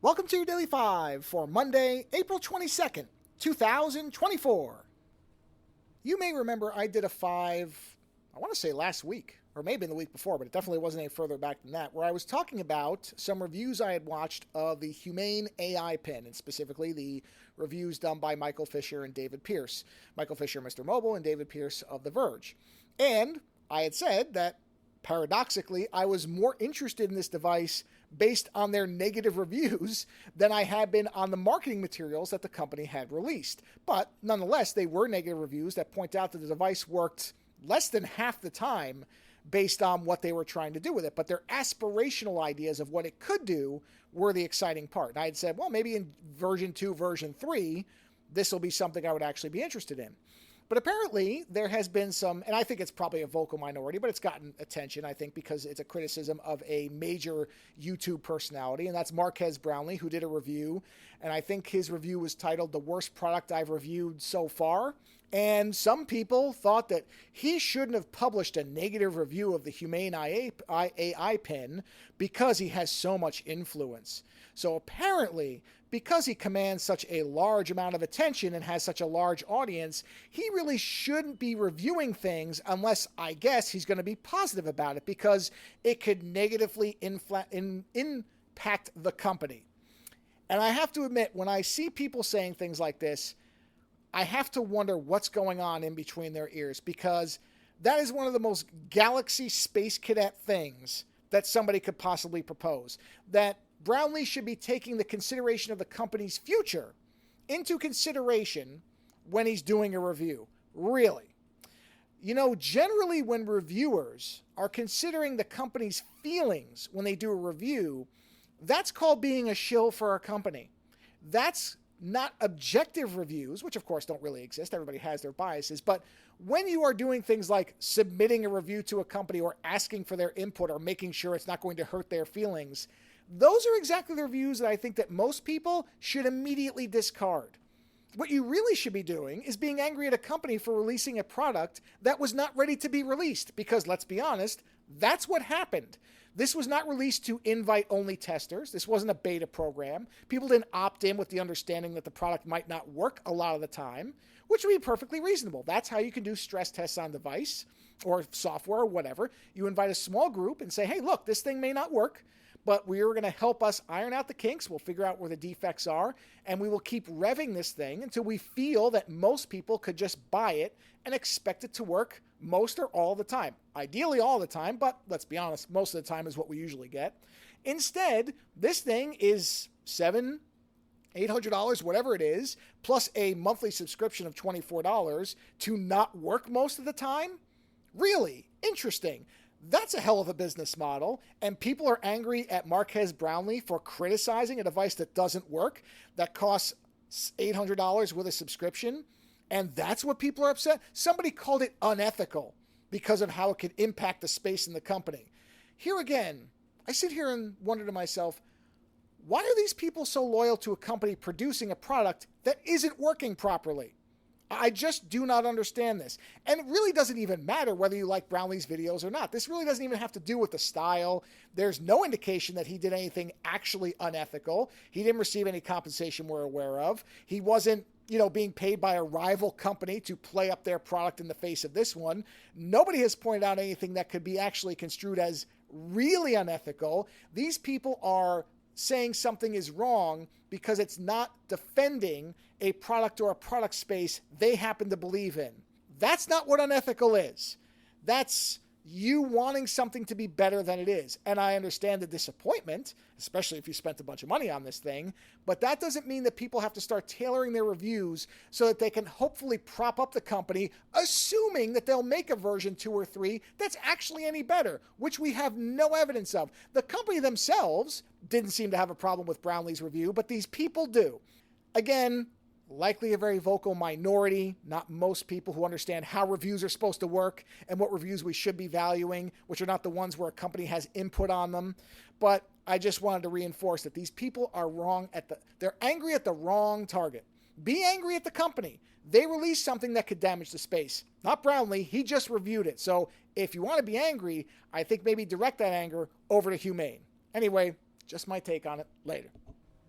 Welcome to your Daily 5 for Monday, April 22nd, 2024. You may remember I did a 5, I want to say last week, or maybe in the week before, but it definitely wasn't any further back than that, where I was talking about some reviews I had watched of the Humane AI pen, and specifically the reviews done by Michael Fisher and David Pierce. Michael Fisher, Mr. Mobile, and David Pierce of The Verge. And I had said that, paradoxically, I was more interested in this device based on their negative reviews than I had been on the marketing materials that the company had released. But nonetheless, they were negative reviews that point out that the device worked less than half the time based on what they were trying to do with it. But their aspirational ideas of what it could do were the exciting part. And I had said, well, maybe in version 2, version 3, this will be something I would actually be interested in. But apparently there has been some, and I think it's probably a vocal minority, but it's gotten attention, I think, because it's a criticism of a major YouTube personality, and that's Marques Brownlee, who did a review, and I think his review was titled "The Worst Product I've Reviewed So Far." And some people thought that he shouldn't have published a negative review of the Humane AI pen because he has so much influence. So apparently, because he commands such a large amount of attention and has such a large audience, he really shouldn't be reviewing things unless, I guess, he's going to be positive about it because it could negatively impact the company. And I have to admit, when I see people saying things like this, I have to wonder what's going on in between their ears, because that is one of the most galaxy space cadet things that somebody could possibly propose. That Brownlee should be taking the consideration of the company's future into consideration when he's doing a review. Really. You know, generally when reviewers are considering the company's feelings when they do a review, that's called being a shill for a company. That's not objective reviews, which of course don't really exist. Everybody has their biases. But when you are doing things like submitting a review to a company or asking for their input or making sure it's not going to hurt their feelings, those are exactly the reviews that I think that most people should immediately discard. What you really should be doing is being angry at a company for releasing a product that was not ready to be released. Because let's be honest, that's what happened. This was not released to invite-only testers. This wasn't a beta program. People didn't opt in with the understanding that the product might not work a lot of the time, which would be perfectly reasonable. That's how you can do stress tests on device or software or whatever. You invite a small group and say, hey, look, this thing may not work, but we are going to help us iron out the kinks. We'll figure out where the defects are, and we will keep revving this thing until we feel that most people could just buy it and expect it to work most or all the time. Ideally all the time, but let's be honest, most of the time is what we usually get. Instead, this thing is $700, $800, whatever it is, plus a monthly subscription of $24 to not work most of the time? Really? Interesting. That's a hell of a business model, and people are angry at Marques Brownlee for criticizing a device that doesn't work, that costs $800 with a subscription, and that's what people are upset. Somebody called it unethical because of how it could impact the space in the company. Here again, I sit here and wonder to myself, why are these people so loyal to a company producing a product that isn't working properly? I just do not understand this. And it really doesn't even matter whether you like Brownlee's videos or not. This really doesn't even have to do with the style. There's no indication that he did anything actually unethical. He didn't receive any compensation we're aware of. He wasn't, being paid by a rival company to play up their product in the face of this one. Nobody has pointed out anything that could be actually construed as really unethical. These people are saying something is wrong because it's not defending a product or a product space they happen to believe in. That's not what unethical is. That's you wanting something to be better than it is. And I understand the disappointment, especially if you spent a bunch of money on this thing, but that doesn't mean that people have to start tailoring their reviews so that they can hopefully prop up the company, assuming that they'll make a version 2 or 3 that's actually any better, which we have no evidence of. The company themselves didn't seem to have a problem with Brownlee's review, but these people do. Again, likely a very vocal minority, not most people who understand how reviews are supposed to work and what reviews we should be valuing, which are not the ones where a company has input on them. But I just wanted to reinforce that these people are they're angry at the wrong target. Be angry at the company. They released something that could damage the space. Not Brownlee, he just reviewed it. So if you want to be angry, I think maybe direct that anger over to Humane. Anyway, just my take on it. Later.